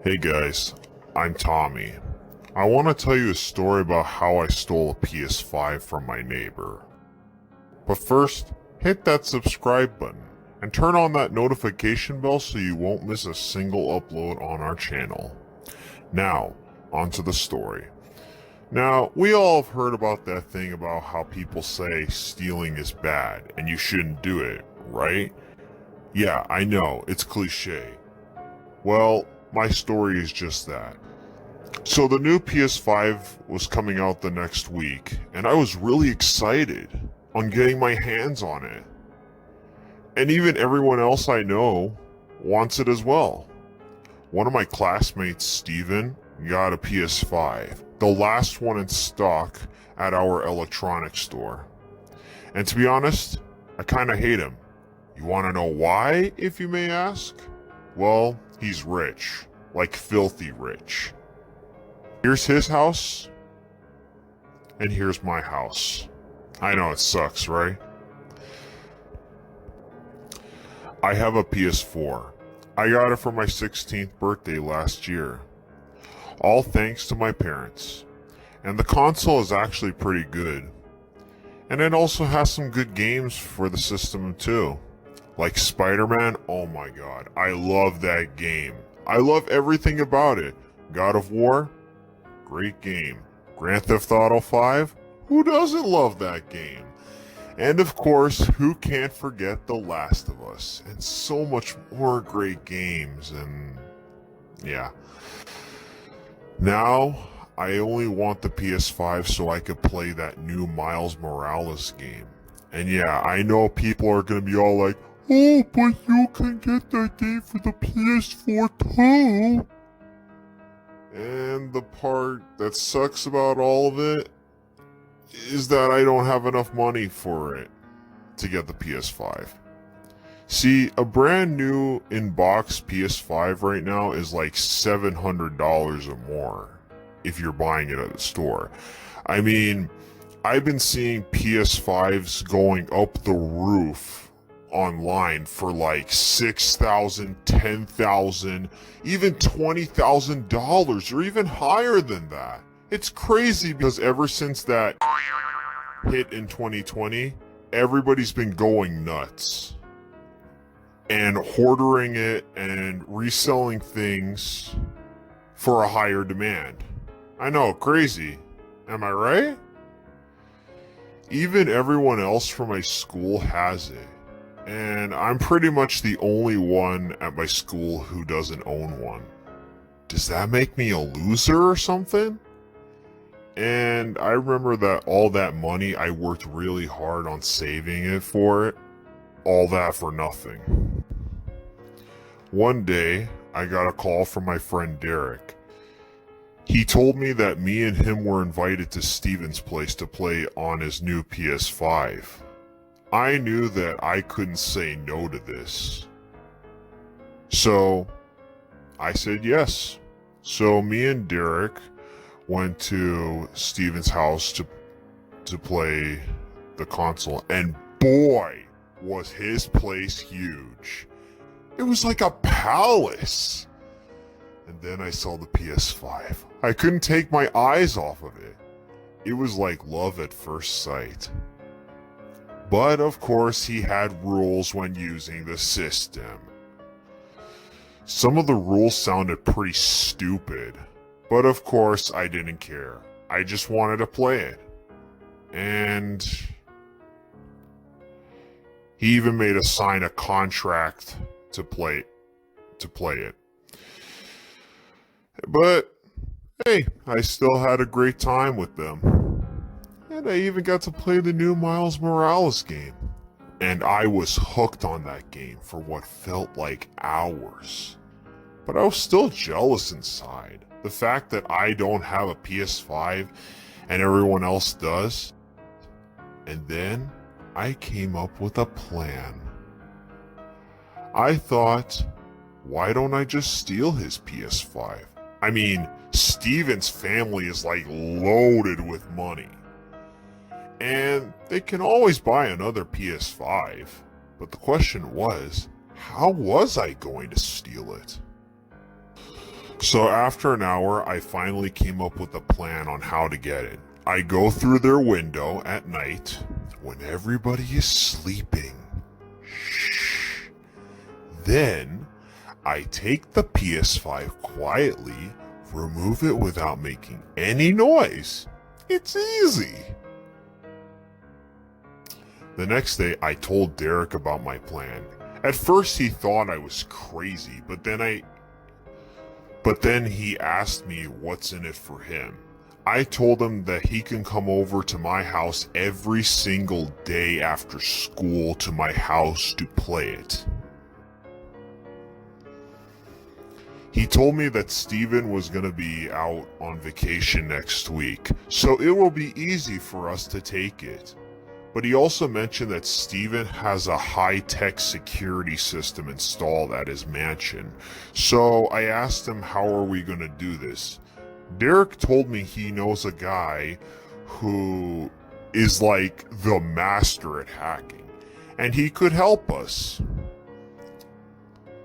Hey guys, I'm Tommy. I want to tell you a story about how I stole a PS5 from my neighbor. But first, hit that subscribe button and turn on that notification bell so you won't miss a single upload on our channel. Now, onto the story. Now, we all have heard about that thing about how people say stealing is bad and you shouldn't do it, right? Yeah, I know, it's cliche. Well, my story is just that. So the new PS5 was coming out the next week, and I was really excited on getting my hands on it. And even everyone else I know wants it as well. One of my classmates, Steven, got a PS5, the last one in stock at our electronics store. And to be honest, I kinda hate him. You wanna know why, if you may ask? Well, he's rich. Like filthy rich. Here's his house, and here's my house. I know it sucks, right? I have a PS4. I got it for my 16th birthday last year. All thanks to my parents. And the console is actually pretty good. And it also has some good games for the system too. Like Spider-Man, oh my god, I love that game. I love everything about it. God of War, great game. Grand Theft Auto 5, who doesn't love that game? And of course, who can't forget The Last of Us, and so much more great games, and yeah. Now, I only want the PS5 so I could play that new Miles Morales game. And yeah, I know people are gonna be all like, oh, but you can get that game for the PS4 too. And the part that sucks about all of it is that I don't have enough money for it to get the PS5. See, a brand new in-box PS5 right now is like $700 or more if you're buying it at the store. I mean, I've been seeing PS5s going up the roof online for like $6,000, $10,000, even $20,000 or even higher than that. It's crazy because ever since that hit in 2020, everybody's been going nuts and hoarding it and reselling things for a higher demand. I know, crazy. Am I right? Even everyone else from my school has it. And I'm pretty much the only one at my school who doesn't own one. Does that make me a loser or something? And I remember that all that money I worked really hard on saving it for it, all that for nothing. One day, I got a call from my friend Derek. He told me that me and him were invited to Steven's place to play on his new PS5. I knew that I couldn't say no to this. So, I said yes. So me and Derek went to Steven's house to play the console, and boy, was his place huge. It was like a palace. And then I saw the PS5. I couldn't take my eyes off of it. It was like love at first sight. But of course he had rules when using the system. Some of the rules sounded pretty stupid, but of course I didn't care. I just wanted to play it. And he even made us sign a contract to play it. But hey, I still had a great time with them. And I even got to play the new Miles Morales game. And I was hooked on that game for what felt like hours. But I was still jealous inside. The fact that I don't have a PS5 and everyone else does. And then I came up with a plan. I thought, why don't I just steal his PS5? I mean, Steven's family is like loaded with money. And they can always buy another PS5. But the question was, how was I going to steal it? So after an hour, I finally came up with a plan on how to get it. I go through their window at night when everybody is sleeping. Shh. Then I take the PS5 quietly, remove it without making any noise. It's easy. The next day, I told Derek about my plan. At first, he thought I was crazy, but then he asked me what's in it for him. I told him that he can come over to my house every single day after school to my house to play it. He told me that Steven was going to be out on vacation next week, so it will be easy for us to take it. But he also mentioned that Steven has a high-tech security system installed at his mansion. So I asked him, how are we going to do this? Derek told me he knows a guy who is like the master at hacking, and he could help us.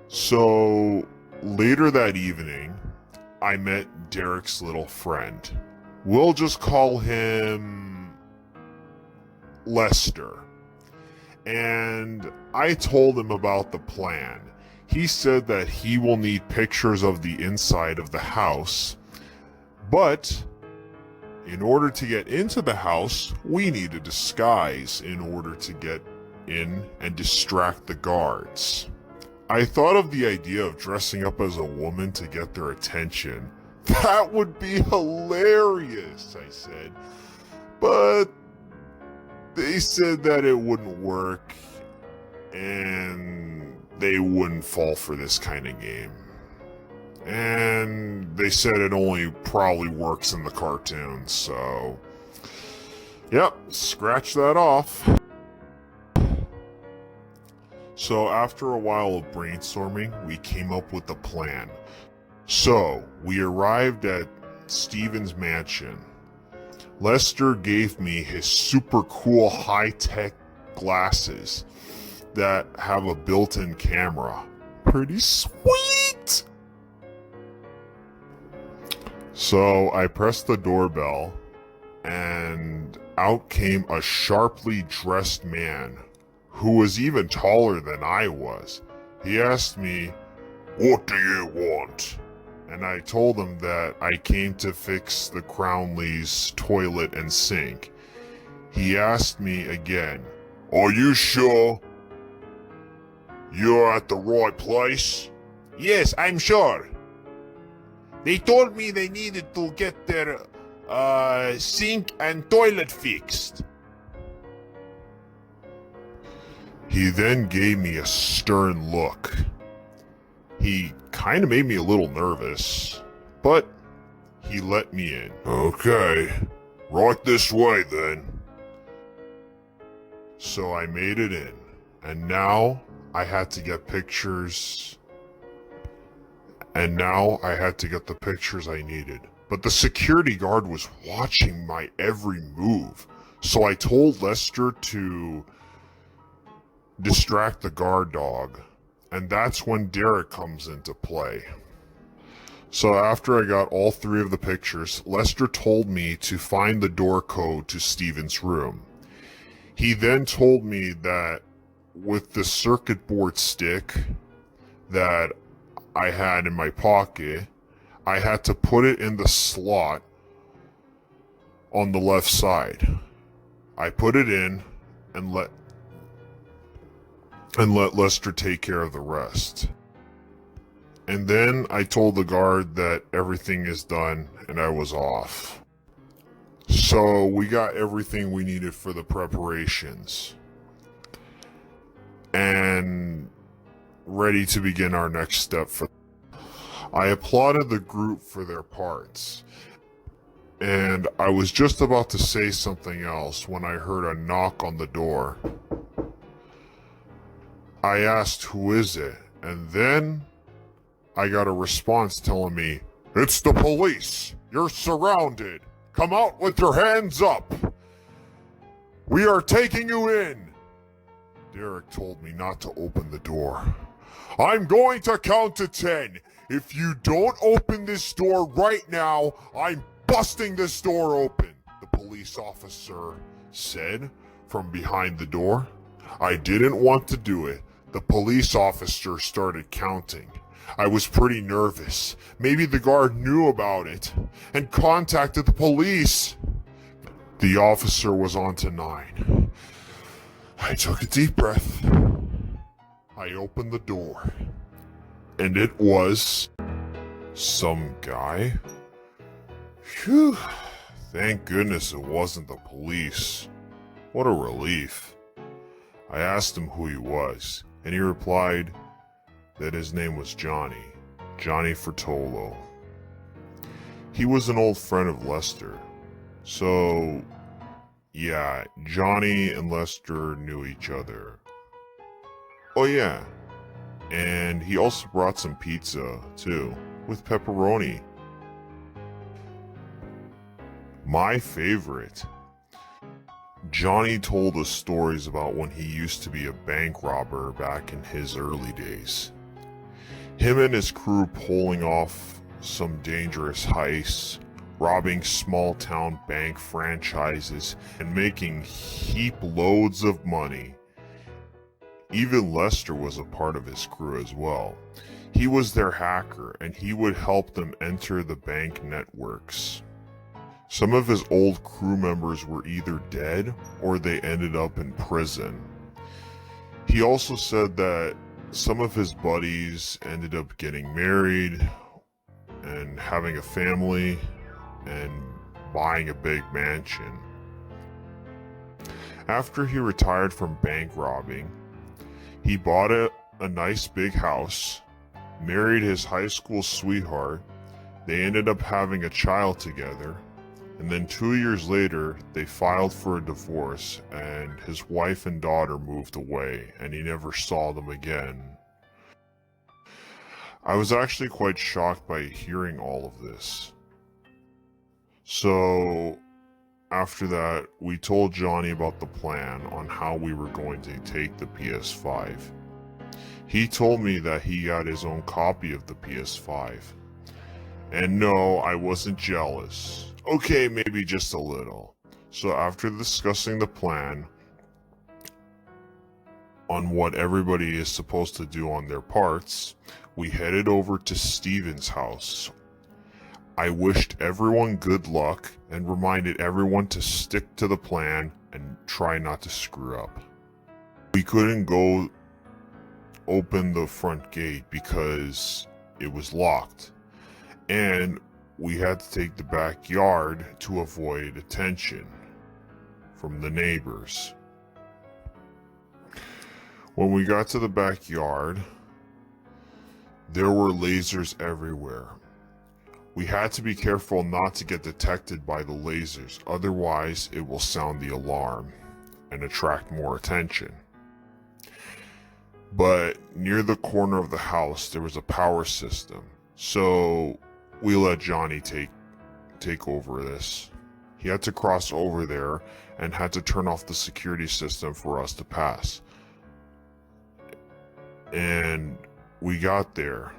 So later that evening, I met Derek's little friend. We'll just call him Lester. And I told him about the plan. He said that he will need pictures of the inside of the house, but in order to get into the house, we need a disguise in order to get in and distract the guards. I thought of the idea of dressing up as a woman to get their attention. That would be hilarious, I said. But they said that it wouldn't work and they wouldn't fall for this kind of game. And they said it only probably works in the cartoons, so yep, scratch that off. So after a while of brainstorming, we came up with a plan. So we arrived at Steven's mansion. Lester gave me his super cool high-tech glasses that have a built-in camera. Pretty sweet! So I pressed the doorbell, and out came a sharply dressed man who was even taller than I was. He asked me, "What do you want?" And I told him that I came to fix the Crownleys' toilet and sink. He asked me again, "Are you sure you're at the right place?" "Yes, I'm sure. They told me they needed to get their sink and toilet fixed." He then gave me a stern look. He kind of made me a little nervous, but he let me in. "Okay, right this way then." So I made it in, and now I had to get pictures. the pictures I needed. But the security guard was watching my every move, so I told Lester to distract the guard dog. And that's when Derek comes into play. So after I got all three of the pictures, Lester told me to find the door code to Steven's room. He then told me that with the circuit board stick that I had in my pocket, I had to put it in the slot on the left side. I put it in and let Lester take care of the rest. And then I told the guard that everything is done and I was off. So we got everything we needed for the preparations and ready to begin our next step. I applauded the group for their parts, and I was just about to say something else when I heard a knock on the door. I asked, "Who is it?" And then I got a response telling me, "It's the police. You're surrounded. Come out with your hands up. We are taking you in." Derek told me not to open the door. "I'm going to count to 10. If you don't open this door right now, I'm busting this door open, the police officer said from behind the door. I didn't want to do it. The police officer started counting. I was pretty nervous. Maybe the guard knew about it and contacted the police. The officer was on to 9. I took a deep breath. I opened the door. And it was some guy. Phew. Thank goodness it wasn't the police. What a relief. I asked him who he was, and he replied that his name was Johnny Fertolo. He was an old friend of Lester. So, yeah, Johnny and Lester knew each other. Oh yeah, and he also brought some pizza, too, with pepperoni. My favorite. Johnny told us stories about when he used to be a bank robber back in his early days. Him and his crew pulling off some dangerous heists, robbing small-town bank franchises, and making heap loads of money. Even Lester was a part of his crew as well. He was their hacker, and he would help them enter the bank networks. Some of his old crew members were either dead or they ended up in prison. He also said that some of his buddies ended up getting married and having a family and buying a big mansion. After he retired from bank robbing, he bought a nice big house, married his high school sweetheart. They ended up having a child together. And then 2 years later, they filed for a divorce, and his wife and daughter moved away, and he never saw them again. I was actually quite shocked by hearing all of this. So, after that, we told Johnny about the plan on how we were going to take the PS5. He told me that he got his own copy of the PS5. And no, I wasn't jealous. Okay, maybe just a little. So after discussing the plan on what everybody is supposed to do on their parts, we headed over to Steven's house. I wished everyone good luck and reminded everyone to stick to the plan and try not to screw up. We couldn't go open the front gate because it was locked, and we had to take the backyard to avoid attention from the neighbors. When we got to the backyard, there were lasers everywhere. We had to be careful not to get detected by the lasers, otherwise it will sound the alarm and attract more attention. But near the corner of the house there was a power system, so we let Johnny take over this. He had to cross over there and had to turn off the security system for us to pass. And we got there.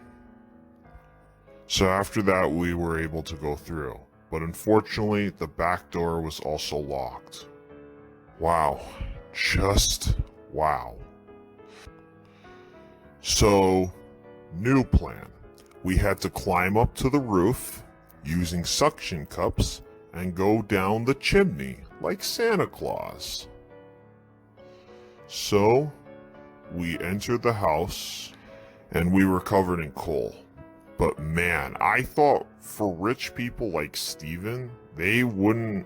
So after that we were able to go through. But unfortunately the back door was also locked. Wow. Just wow. So, new plan. We had to climb up to the roof using suction cups and go down the chimney like Santa Claus. So, we entered the house and we were covered in coal. But man, I thought for rich people like Steven, they would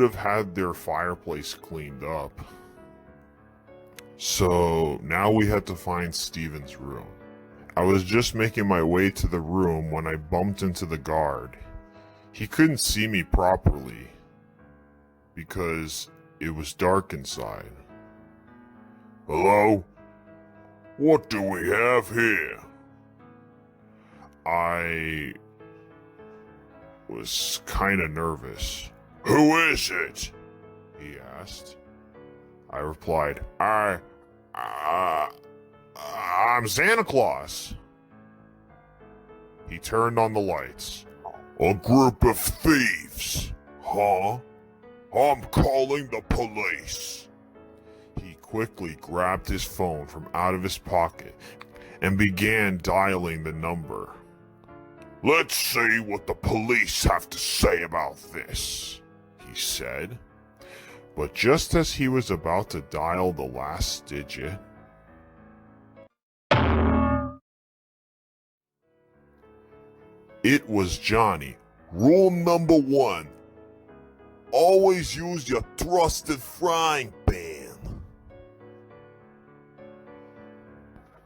have had their fireplace cleaned up. So now we had to find Steven's room. I was just making my way to the room when I bumped into the guard. He couldn't see me properly because it was dark inside. Hello? What do we have here? I was kinda nervous. Who is it? He asked. I replied, I'm Santa Claus. He turned on the lights. A group of thieves, huh? I'm calling the police. He quickly grabbed his phone from out of his pocket and began dialing the number. Let's see what the police have to say about this, he said. But just as he was about to dial the last digit, it was Johnny. Rule number 1. Always use your trusted frying pan.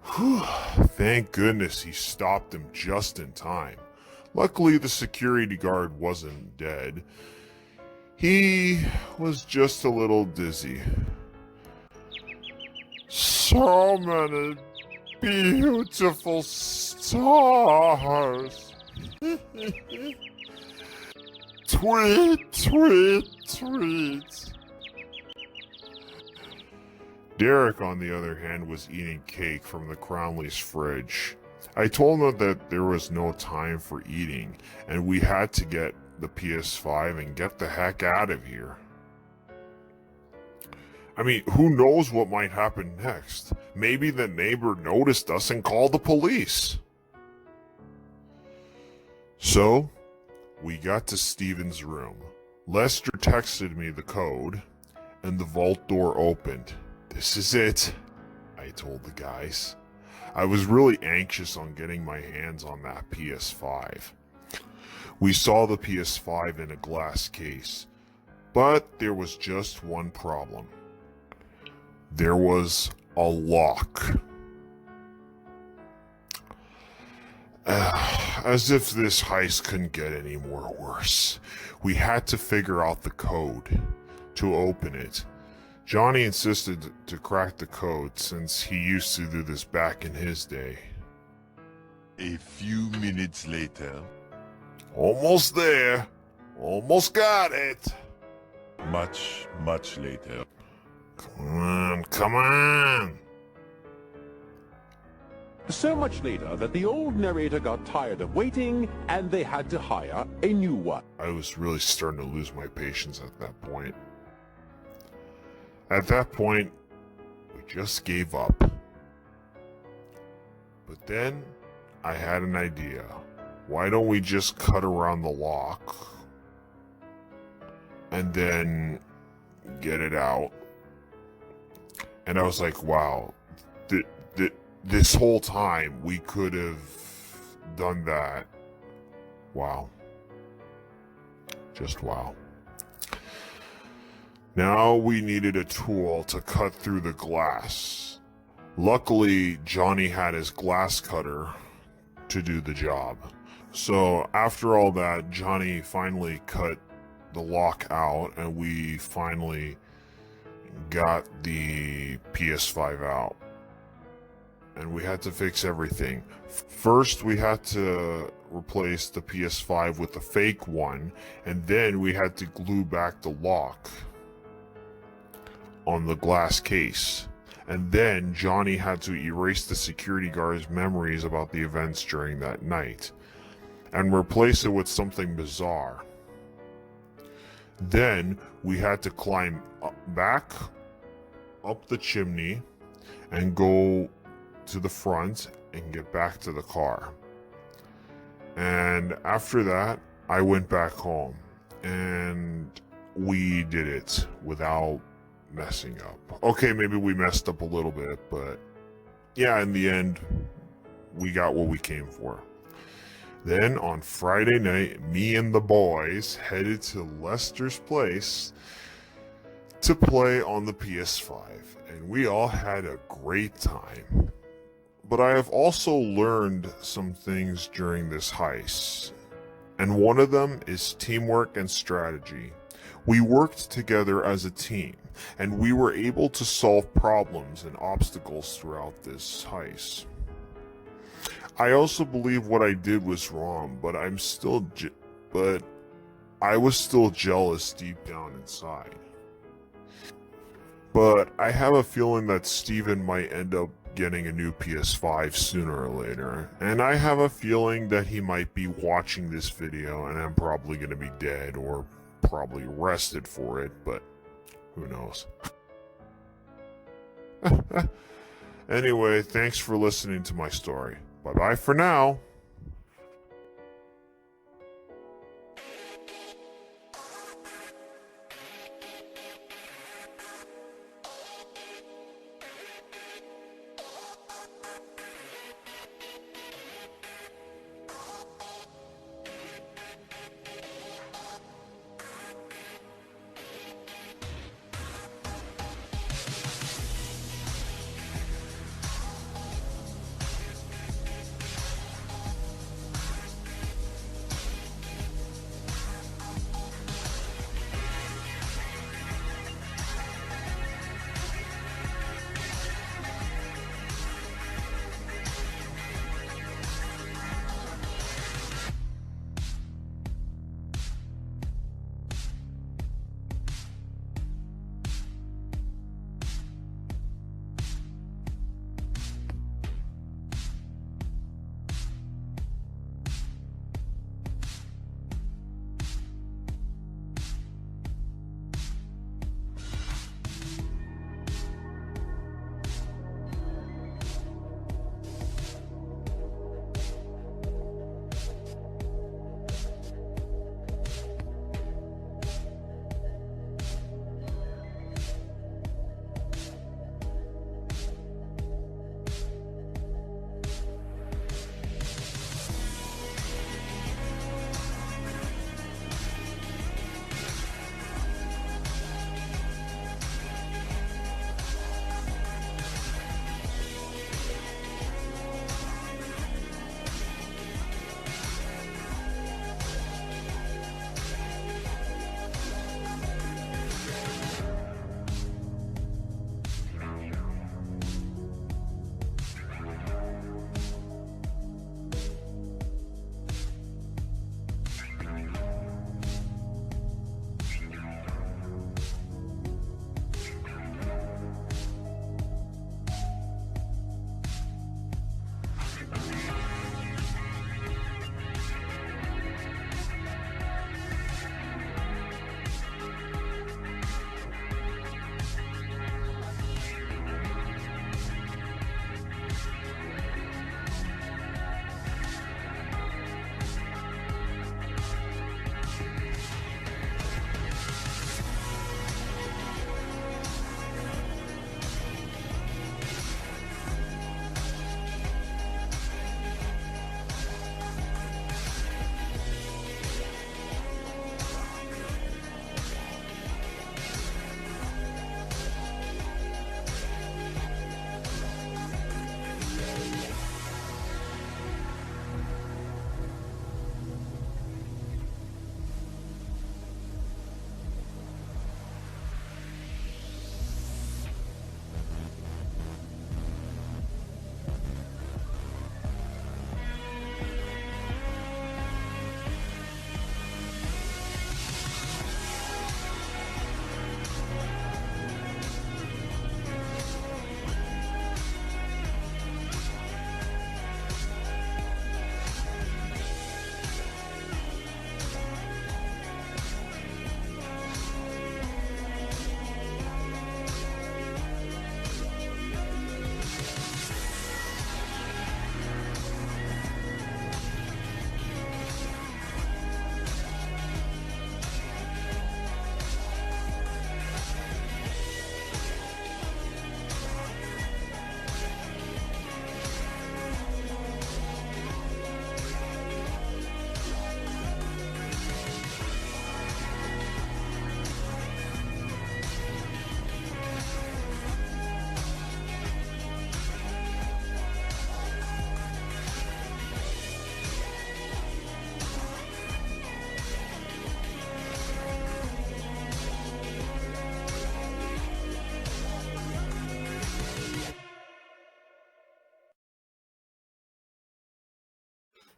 Thank goodness he stopped him just in time. Luckily, the security guard wasn't dead. He was just a little dizzy. So many beautiful stars. Tweet, tweet, tweet. Derek, on the other hand, was eating cake from the Crownley's fridge. I told him that there was no time for eating, and we had to get the PS5 and get the heck out of here. I mean, who knows what might happen next? Maybe the neighbor noticed us and called the police. So, we got to Steven's room. Lester texted me the code, and the vault door opened. This is it, I told the guys. I was really anxious on getting my hands on that PS5. We saw the PS5 in a glass case, but there was just one problem. There was a lock. As if this heist couldn't get any more worse. We had to figure out the code to open it. Johnny insisted to crack the code since he used to do this back in his day. A few minutes later. Almost there. Almost got it. Much, much later. Come on, come on. So much later that the old narrator got tired of waiting and they had to hire a new one. I was really starting to lose my patience at that point. At that point, we just gave up. But then, I had an idea. Why don't we just cut around the lock and then get it out? And I was like, wow, this whole time we could have done that. Wow. Just wow. Now we needed a tool to cut through the glass. Luckily, Johnny had his glass cutter to do the job. So after all that, Johnny finally cut the lock out and we finally got the PS5 out. And we had to fix everything. First, we had to replace the PS5 with a fake one, and then we had to glue back the lock on the glass case. And then Johnny had to erase the security guard's memories about the events during that night and replace it with something bizarre. Then we had to climb back up the chimney and go to the front and get back to the car. And after that, I went back home and we did it without messing up. Okay, maybe we messed up a little bit, but yeah, in the end, we got what we came for. Then on Friday night, me and the boys headed to Lester's place to play on the PS5, and we all had a great time. But I have also learned some things during this heist, and one of them is teamwork and strategy. We worked together as a team, and we were able to solve problems and obstacles throughout this heist. I also believe what I did was wrong, but I was still jealous deep down inside. But I have a feeling that Steven might end up getting a new PS5 sooner or later, and I have a feeling that he might be watching this video and I'm probably going to be dead or probably arrested for it, but who knows. Anyway, thanks for listening to my story. Bye-bye for now.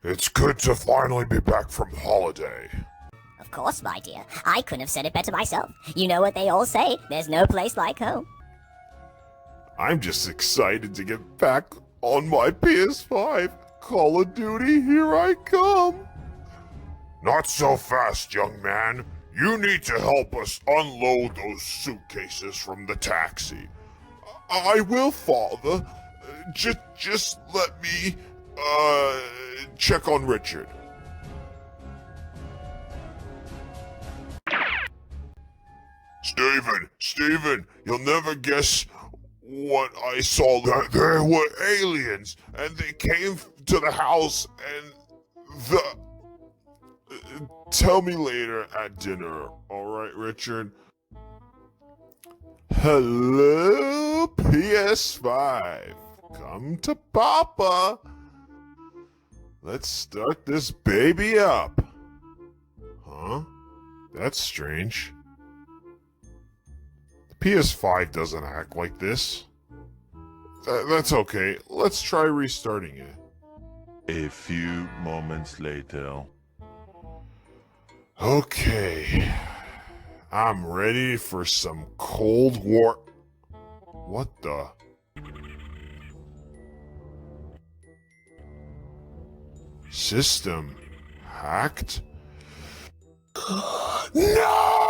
It's good to finally be back from holiday. Of course, my dear. I couldn't have said it better myself. You know what they all say, there's no place like home. I'm just excited to get back on my PS5. Call of Duty, here I come. Not so fast, young man. You need to help us unload those suitcases from the taxi. I will, Father. Just let me, check on Richard. Steven, you'll never guess what I saw. There were aliens, and they came to the house, and Tell me later at dinner, alright, Richard? Hello, PS5. Come to Papa. Let's start this baby up. Huh? That's strange. The PS5 doesn't act like this. That's okay. Let's try restarting it. A few moments later. Okay. I'm ready for some Cold War. What the? System hacked? No!